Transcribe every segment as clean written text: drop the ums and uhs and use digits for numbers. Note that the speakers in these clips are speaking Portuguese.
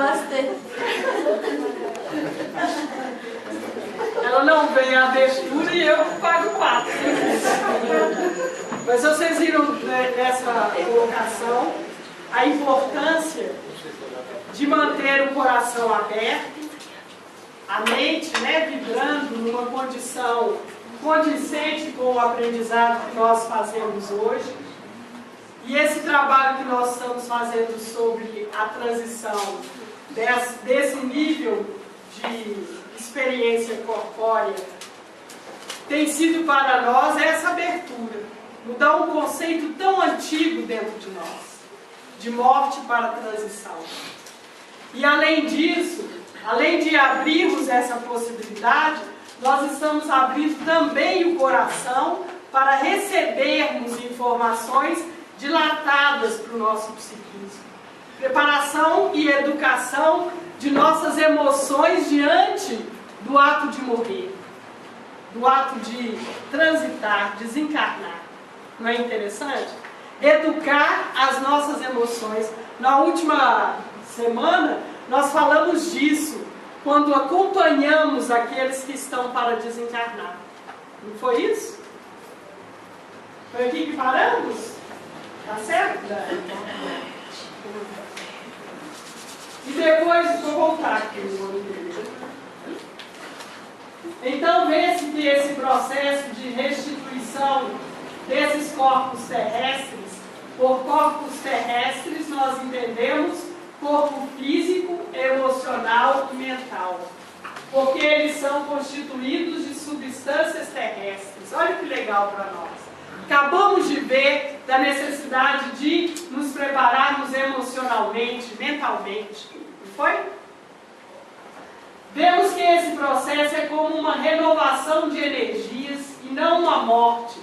Namastê. Ela não vem a abertura e eu pago 4. Mas vocês viram nessa colocação a importância de manter o coração aberto, a mente, vibrando numa condição condizente com o aprendizado que nós fazemos hoje. E esse trabalho que nós estamos fazendo sobre a transição desse nível de experiência corpórea tem sido para nós essa abertura, mudar um conceito tão antigo dentro de nós, de morte para transição. E além disso, além de abrirmos essa possibilidade, nós estamos abrindo também o coração para recebermos informações dilatadas para o nosso psiquismo. Preparação e educação de nossas emoções diante do ato de morrer, do ato de transitar, desencarnar. Não é interessante? Educar as nossas emoções. Na última semana, nós falamos disso, quando acompanhamos aqueles que estão para desencarnar. Não foi isso? Foi aqui que paramos? Tá certo? E depois, vou voltar aqui. Então, vê-se que esse processo de restituição desses corpos terrestres, por corpos terrestres nós entendemos corpo físico, emocional e mental, porque eles são constituídos de substâncias terrestres. Olha que legal para nós. Acabamos de ver da necessidade de nos prepararmos emocionalmente, mentalmente. Não foi? Vemos que esse processo é como uma renovação de energias e não uma morte,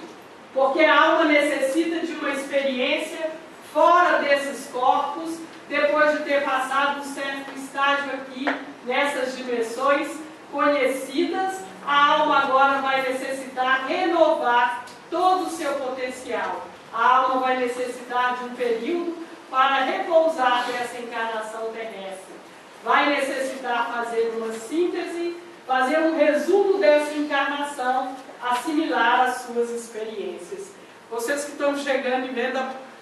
porque a alma necessita de uma experiência fora desses corpos, depois de ter passado um certo estágio aqui, nessas dimensões conhecidas. A alma agora vai necessitar renovar todo o seu potencial. A alma vai necessitar de um período para repousar dessa encarnação terrestre. Vai necessitar fazer uma síntese, fazer um resumo dessa encarnação, assimilar as suas experiências. Vocês que estão chegando e vendo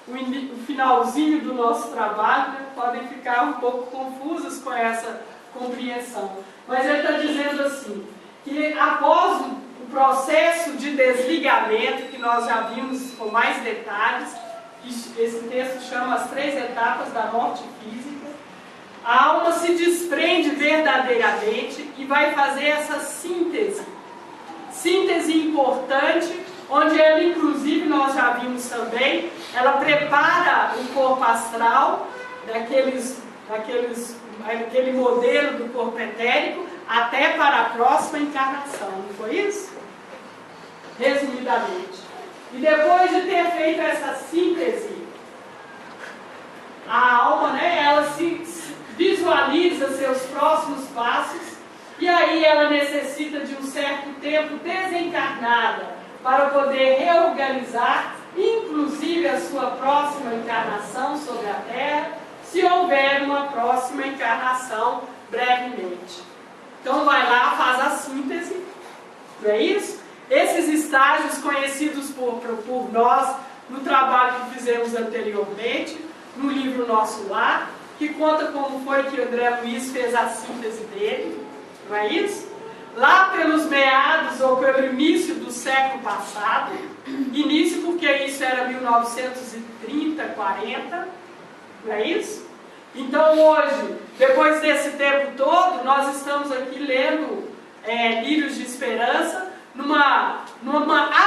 o finalzinho do nosso trabalho, podem ficar um pouco confusos com essa compreensão. Mas ele está dizendo assim, que após o processo de desligamento, que nós já vimos com mais detalhes, que esse texto chama as 3 etapas da morte física, a alma se desprende verdadeiramente e vai fazer essa síntese. Síntese importante, onde ela, inclusive, nós já vimos também, ela prepara o corpo astral, aquele modelo do corpo etérico, até para a próxima encarnação. Não foi isso? Resumidamente. E depois de ter feito essa síntese, a alma, ela se visualiza seus próximos passos, e aí ela necessita de um certo tempo desencarnada para poder reorganizar, inclusive a sua próxima encarnação sobre a Terra, se houver uma próxima encarnação brevemente. Então vai lá, faz a síntese, não é isso? Esses estágios conhecidos por nós no trabalho que fizemos anteriormente, no livro Nosso Lar, que conta como foi que André Luiz fez a síntese dele, não é isso? Lá pelos meados ou pelo início do século passado, início porque isso era 1930, 40, não é isso? Então hoje, depois desse tempo todo, nós estamos aqui lendo Lírios de Esperança, numa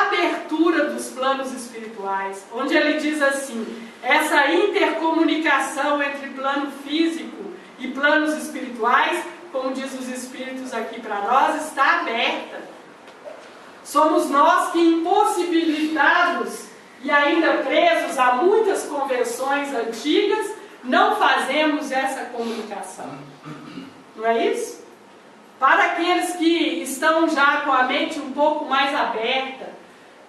abertura dos planos espirituais, onde ele diz assim, essa intercomunicação entre plano físico e planos espirituais, como diz os espíritos aqui para nós, está aberta. Somos nós que, impossibilitados e ainda presos a muitas convenções antigas, não fazemos essa comunicação. Não é isso? Para aqueles que estão já com a mente um pouco mais aberta,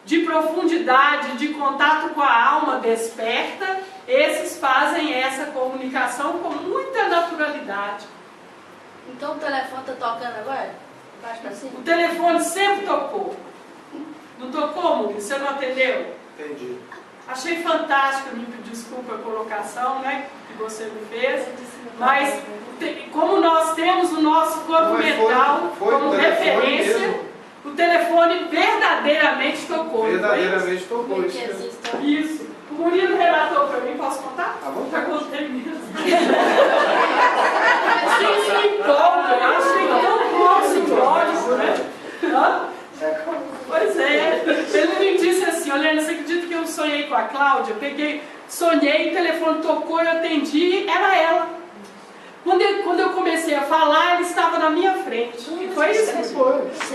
de profundidade, de contato com a alma desperta, esses fazem essa comunicação com muita naturalidade. Então o telefone está tocando agora? Baixo pra cima? O telefone sempre tocou. Não tocou, Murilo? Você não atendeu? Entendi. Achei fantástico, me desculpa a colocação, né, que você me fez, mas como nós temos o nosso corpo mental como referência, mesmo. O telefone verdadeiramente tocou. Verdadeiramente tocou, isso. Isso. O Murilo relatou para mim, posso contar? À vontade. Já contei mesmo. Achei me empolga, eu achei tão bom simbólico, né? Hã? Pois é. Ele me disse assim, Olena, você acredita que eu sonhei com a Cláudia? Sonhei, o telefone tocou, eu atendi, era ela. Quando eu comecei a falar, ele estava na minha frente. E foi isso.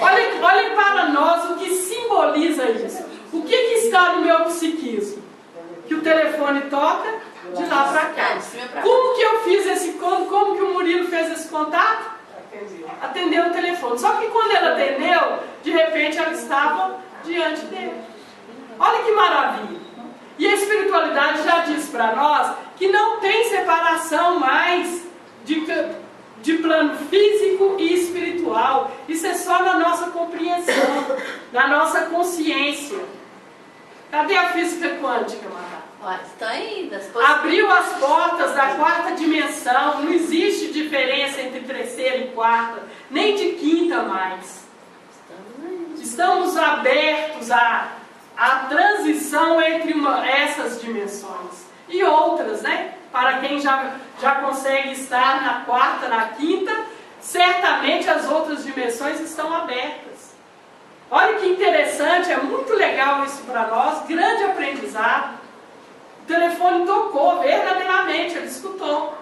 Olha para nós o que simboliza isso. O que está no meu psiquismo? Que o telefone toca de lá para cá. Como que eu fiz esse contato? Como que o Murilo fez esse contato? Atendeu o telefone. Só que quando ela atendeu, de repente ela estava diante dele. Olha que maravilha. E a espiritualidade já diz para nós que não tem separação mais de plano físico e espiritual. Isso é só na nossa compreensão, na nossa consciência. Cadê a física quântica, Marta? Está ainda. Abriu as portas da quarta dimensão. Não existe diferença entre terceira e quarta, nem de quinta mais. Estamos abertos à transição entre essas dimensões e outras, né? Para quem já consegue estar na quarta, na quinta, certamente as outras dimensões estão abertas. Olha que interessante, é muito legal isso para nós, grande aprendizado. O telefone tocou verdadeiramente, ele escutou.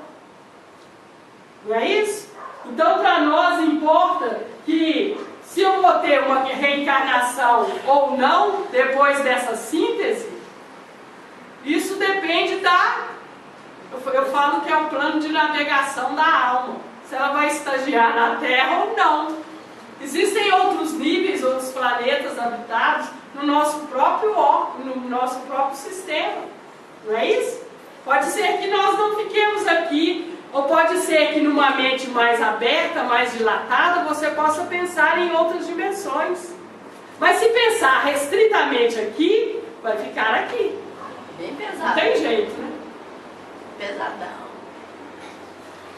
Não é isso? Então para nós importa que se eu vou ter uma reencarnação ou não, depois dessa síntese, isso depende eu falo que é o plano de navegação da alma. Se ela vai estagiar na Terra ou não. Existem outros níveis, outros planetas habitados no nosso próprio sistema. Não é isso? Pode ser que nós não fiquemos aqui, ou pode ser que numa mente mais aberta, mais dilatada, você possa pensar em outras dimensões. Mas se pensar restritamente aqui, vai ficar aqui. Bem pesado. Não tem jeito, né? Pesadão.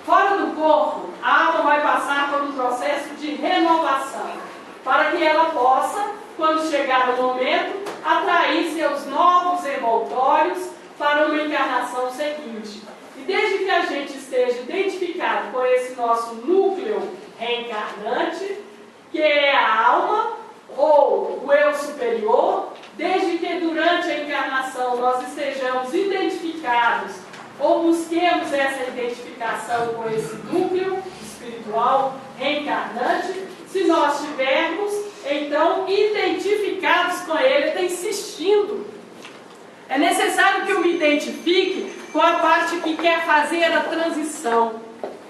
Fora do corpo, a alma vai passar por um processo de renovação, para que ela possa, quando chegar o momento, atrair seus novos envoltórios para uma encarnação seguinte. E desde que a gente esteja identificado com esse nosso núcleo reencarnante, que é a alma ou o eu superior, desde que durante a encarnação nós estejamos identificados ou busquemos essa identificação com esse núcleo espiritual reencarnante, se nós tivermos, então, identificados com ele, está insistindo. É necessário que eu me identifique com a parte que quer fazer a transição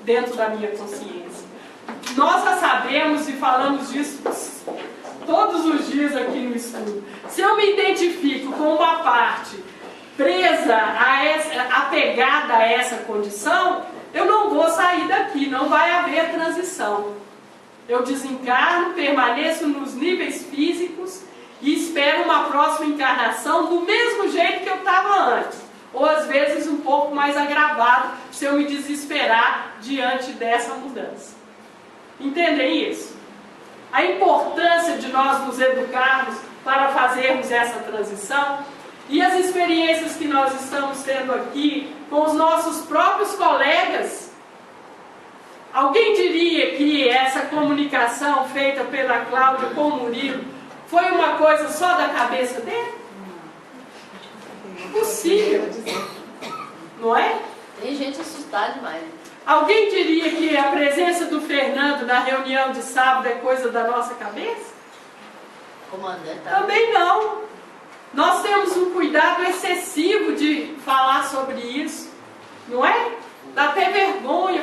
dentro da minha consciência. Nós já sabemos e falamos disso todos os dias aqui no estudo. Se eu me identifico com uma parte presa apegada a essa condição, eu não vou sair daqui, não vai haver transição. Eu desencarno, permaneço nos níveis físicos e espero uma próxima encarnação do mesmo jeito que eu estava antes, ou às vezes um pouco mais agravado, se eu me desesperar diante dessa mudança. Entendem isso? A importância de nós nos educarmos para fazermos essa transição. E as experiências que nós estamos tendo aqui com os nossos próprios colegas. Alguém diria que essa comunicação feita pela Cláudia com o Murilo foi uma coisa só da cabeça dele? Impossível. Não é? Tem gente assustada demais. Alguém diria que a presença do Fernando na reunião de sábado é coisa da nossa cabeça? Comandante. Também não. Nós temos um cuidado excessivo de falar sobre isso, não é? Dá até vergonha.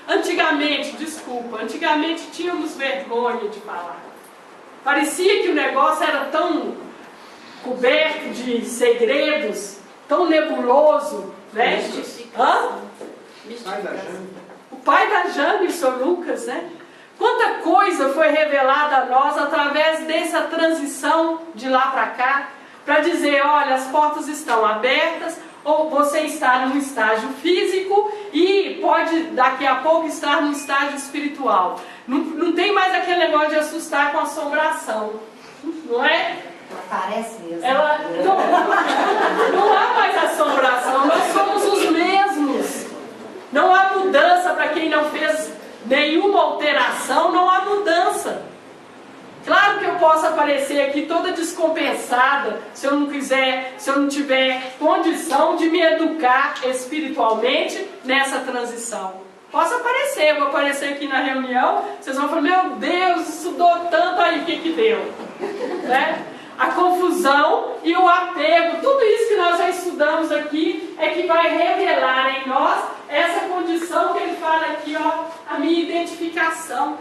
Antigamente tínhamos vergonha de falar. Parecia que o negócio era tão coberto de segredos, tão nebuloso, né? Mistificação. O pai da Jane, o Sr. Lucas, né? Quanta coisa foi revelada a nós através dessa transição de lá para cá, para dizer, olha, as portas estão abertas, ou você está num estágio físico e pode daqui a pouco estar num estágio espiritual. Não tem mais aquele negócio de assustar com assombração, não é? Parece mesmo. Não há mais assombração, nós somos os mesmos. Não há mudança para quem não fez nenhuma alteração, não há mudança. Claro que eu posso aparecer aqui toda descompensada, se eu não quiser, se eu não tiver condição de me educar espiritualmente nessa transição. Posso aparecer, eu vou aparecer aqui na reunião, vocês vão falar, meu Deus, estudou tanto aí, o que deu? Né? A confusão e o apego, tudo isso que nós já estudamos aqui, é que vai revelar em nós essa condição que ele fala aqui, ó, a minha identificação.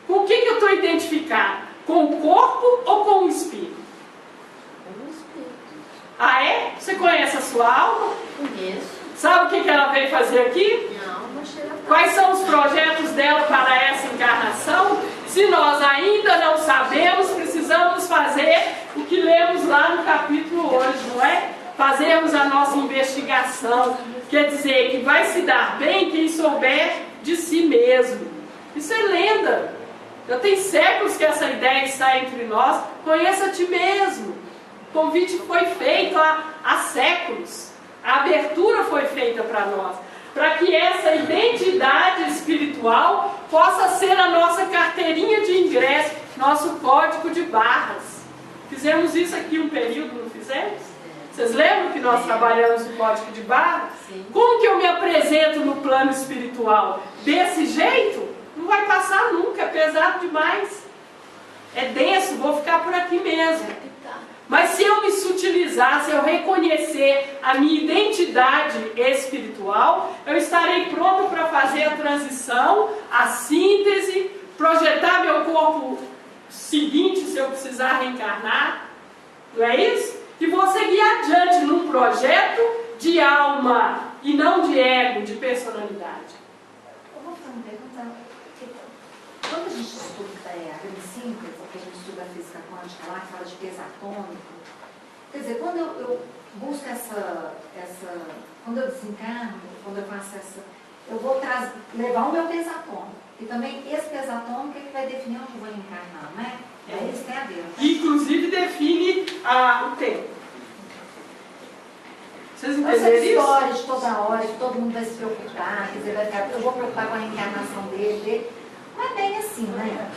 Com o que eu estou identificado? Com o corpo ou com o espírito? Com o espírito. Ah, é? Você conhece a sua alma? Conheço. Sabe o que ela veio fazer aqui? Não cheira pra... Quais são os projetos dela para essa encarnação? Se nós ainda não sabemos, precisamos fazer o que lemos lá no capítulo hoje, não é? Fazermos a nossa investigação. Quer dizer, que vai se dar bem quem souber de si mesmo. Isso é lenda. Já tem séculos que essa ideia está entre nós. Conheça a ti mesmo. O convite foi feito há séculos. A abertura foi feita para nós. Para que essa identidade espiritual possa ser a nossa carteirinha de ingresso, nosso código de barras. Fizemos isso aqui um período, não fizemos? Vocês lembram que nós trabalhamos no código de barras? Sim. Como que eu me apresento no plano espiritual? Desse jeito? Não vai passar nunca, é pesado demais. É denso, vou ficar por aqui mesmo. Mas se eu me sutilizar, se eu reconhecer a minha identidade espiritual, eu estarei pronto para fazer a transição, a síntese, projetar meu corpo seguinte se eu precisar reencarnar. Não é isso? E vou seguir adiante num projeto de alma e não de ego, de personalidade. Eu vou fazer uma pergunta. Quando a gente estuda a grande simples, que a gente estuda a física quântica lá, que fala de peso atômico, quer dizer, quando eu busco quando eu desencarno, quando eu faço eu vou levar o meu peso atômico. E também esse peso atômico é que vai definir onde eu vou encarnar, não é? É isso que tem a ver. Né? Inclusive define o tempo. Vocês Essa entenderam isso? história de toda hora, que todo mundo vai se preocupar, quer dizer, eu vou preocupar com a reencarnação dele. Não é bem assim, né?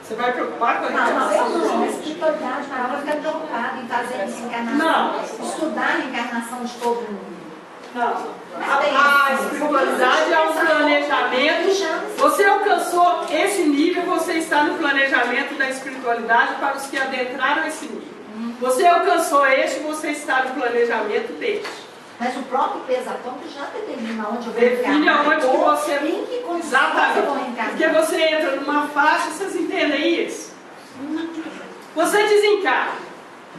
Você vai preocupar com a Não, eu reencarnação não. dos A homens? espiritualidade maior vai ficar preocupada em fazer essa encarnação. Não. Estudar a reencarnação de todo mundo. Não. A espiritualidade é um planejamento. Você alcançou esse nível, você está no planejamento da espiritualidade para os que adentraram esse nível. Você alcançou este, você está no planejamento deste. Mas o próprio peso atômico já determina onde eu vou Define encarnar. aonde que você... Em que condições eu vou Exatamente. encarnar. Porque você entra numa faixa, vocês entendem isso? Você desencarna.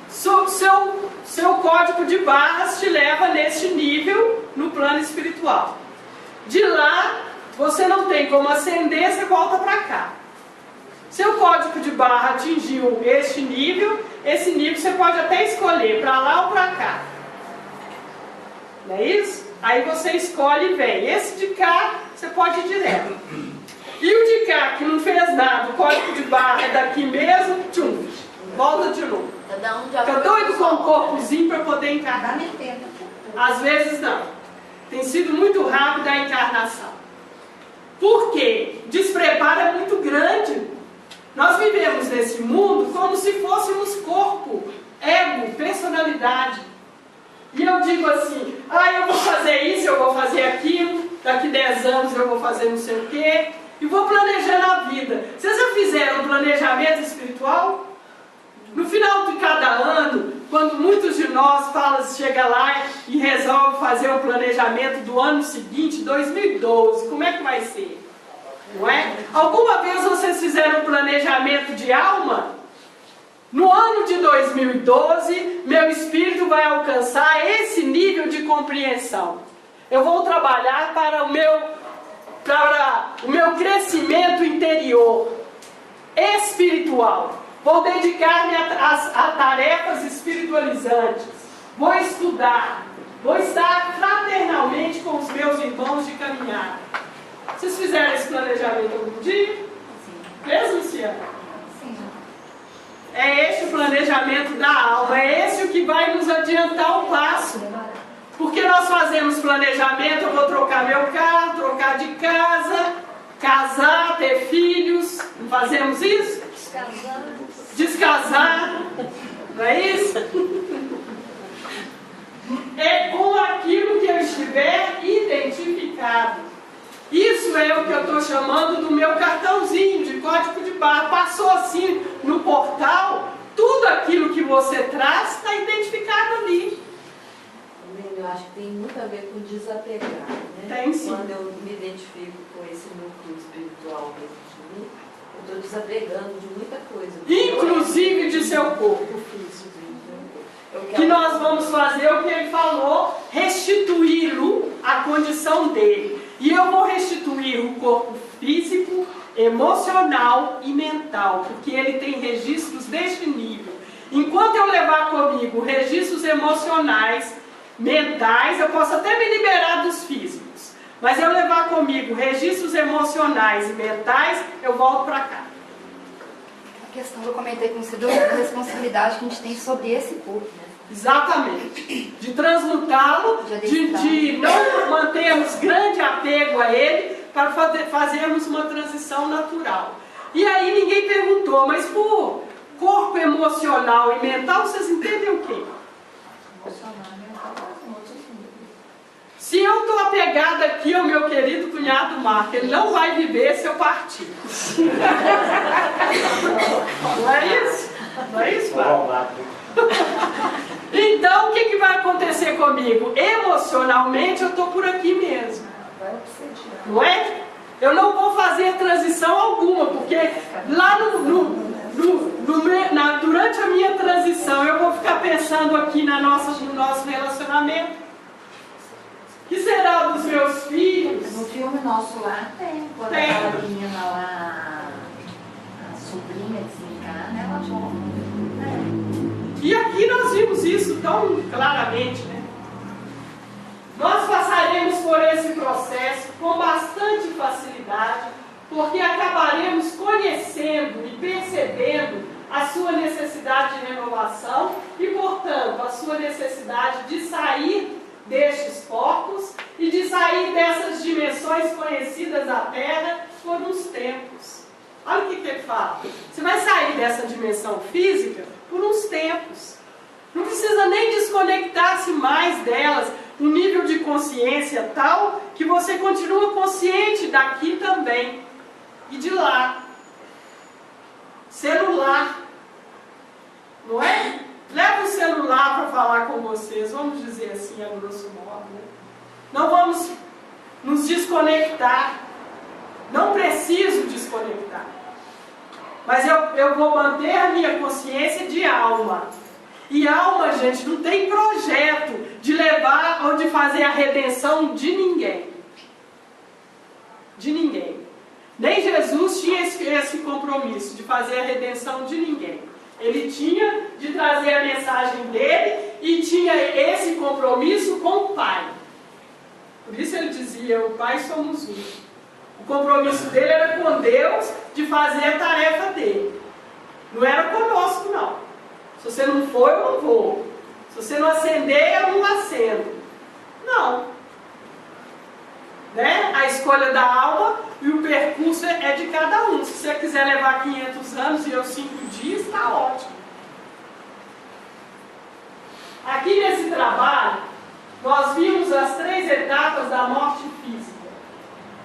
Seu código de barras te leva neste nível no plano espiritual. De lá, você não tem como ascender, você volta para cá. Seu código de barra atingiu este nível, esse nível você pode até escolher para lá ou para cá. Não é isso? Aí você escolhe e vem. Esse de cá, você pode ir direto. E o de cá, que não fez nada, o código de barra é daqui mesmo, tchum, volta de novo. Cada um de Fica acordo doido com sua um alma. corpozinho para poder Dá encarnar. nem tempo. Às vezes não. Tem sido muito rápida a encarnação. Por quê? Despreparo é muito grande. Nós vivemos nesse mundo como se fôssemos corpo, ego, personalidade. E eu digo assim, eu vou fazer isso, eu vou fazer aquilo, daqui 10 anos eu vou fazer não sei o quê, e vou planejando a vida. Vocês já fizeram um planejamento espiritual? No final de cada ano, quando muitos de nós chegam lá e resolvem fazer o planejamento do ano seguinte, 2012, como é que vai ser? Não é? Alguma vez vocês fizeram um planejamento de alma? No ano de 2012, meu espírito vai alcançar esse nível de compreensão. Eu vou trabalhar para o meu crescimento interior, espiritual. Vou dedicar-me a tarefas espiritualizantes. Vou estudar. Vou estar fraternalmente com os meus irmãos de caminhada. Vocês fizeram esse planejamento algum dia? Sim. Fez, Luciana? Sim. É este o planejamento da alma. É esse o que vai nos adiantar o passo. Porque nós fazemos planejamento, eu vou trocar meu carro, trocar de casa, casar, ter filhos. Não fazemos isso? Descasar. Não é isso? É com aquilo que eu estiver identificado. Isso é o que eu estou chamando do meu cartãozinho de código de barra. Passou assim no portal, tudo aquilo que você traz está identificado ali. Eu acho que tem muito a ver com desapegar, né? Tem sim. Quando eu me identifico com esse núcleo espiritual dentro de mim, eu estou desapegando de muita coisa. Inclusive de seu corpo físico. Que nós vamos fazer o que ele falou, restituí-lo à condição dele. E eu vou restituir o corpo físico, emocional e mental, porque ele tem registros deste nível. Enquanto eu levar comigo registros emocionais, mentais, eu posso até me liberar dos físicos. Mas eu levar comigo registros emocionais e mentais, eu volto para cá. A questão que eu comentei com você da responsabilidade que a gente tem sobre esse corpo, né? Exatamente. De transmutá-lo, de não mantermos grande apego a ele, para fazermos uma transição natural. E aí ninguém perguntou, mas por corpo emocional e mental, vocês entendem o quê? Se eu estou apegada aqui ao meu querido cunhado Marco, ele não vai viver se eu partir. Não é isso? Não é isso, Marco? Então, o que vai acontecer comigo? Emocionalmente, eu estou por aqui mesmo. Não é? Eu não vou fazer transição alguma, porque lá durante a minha transição, eu vou ficar pensando aqui no nosso relacionamento. O que será dos meus filhos? No filme nosso lá tem, quando Tem. aquela menina lá, a sobrinha desencarna, ela morre. E aqui nós vimos isso tão claramente, né? Nós passaremos por esse processo com bastante facilidade, porque acabaremos conhecendo e percebendo a sua necessidade de renovação e, portanto, a sua necessidade de sair destes corpos e de sair dessas dimensões conhecidas da Terra por uns tempos. Olha o que ele fala. Você vai sair dessa dimensão física por uns tempos. Não precisa nem desconectar-se mais delas. Um nível de consciência tal que você continua consciente daqui também. E de lá. Celular. Não é? Leva o celular para falar com vocês. Vamos dizer assim, a grosso modo. Né? Não vamos nos desconectar. Não preciso desconectar. Mas eu vou manter a minha consciência de alma. E alma, gente, não tem projeto de levar ou de fazer a redenção de ninguém. De ninguém. Nem Jesus tinha esse compromisso de fazer a redenção de ninguém. Ele tinha de trazer a mensagem dele e tinha esse compromisso com o Pai. Por isso ele dizia, o Pai somos um. O compromisso dele era com Deus de fazer a tarefa dele. Não era conosco, não. Se você não for, eu não vou. Se você não acender, eu não acendo. Não. Né? A escolha da alma e o percurso é de cada um. Se você quiser levar 500 anos e eu 5 dias, está ótimo. Aqui nesse trabalho, nós vimos as 3 etapas da morte física.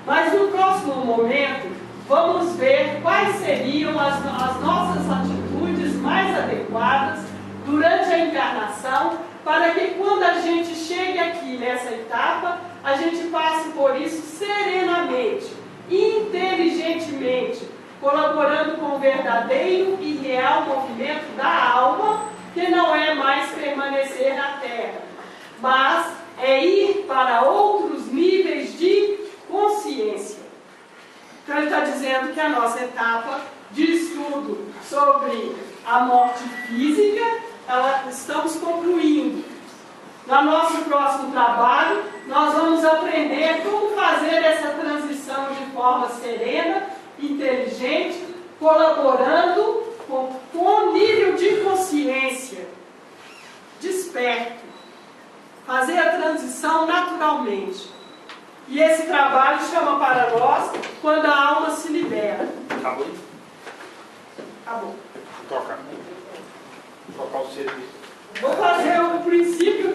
Mas no próximo momento, vamos ver quais seriam as nossas atitudes mais adequadas durante a encarnação, para que quando a gente chegue aqui nessa etapa, a gente passe por isso serenamente, inteligentemente, colaborando com o verdadeiro e real movimento da alma, que não é mais permanecer na Terra, mas é ir para outros níveis de consciência. ele está dizendo que a nossa etapa de estudo sobre a morte física, estamos concluindo. No nosso próximo trabalho, nós vamos aprender como fazer essa transição de forma serena, inteligente, colaborando com nível de consciência desperto. Fazer a transição naturalmente. E esse trabalho chama para nós quando a alma se libera. Acabou? Acabou. Tocar o serviço. Vou fazer o princípio da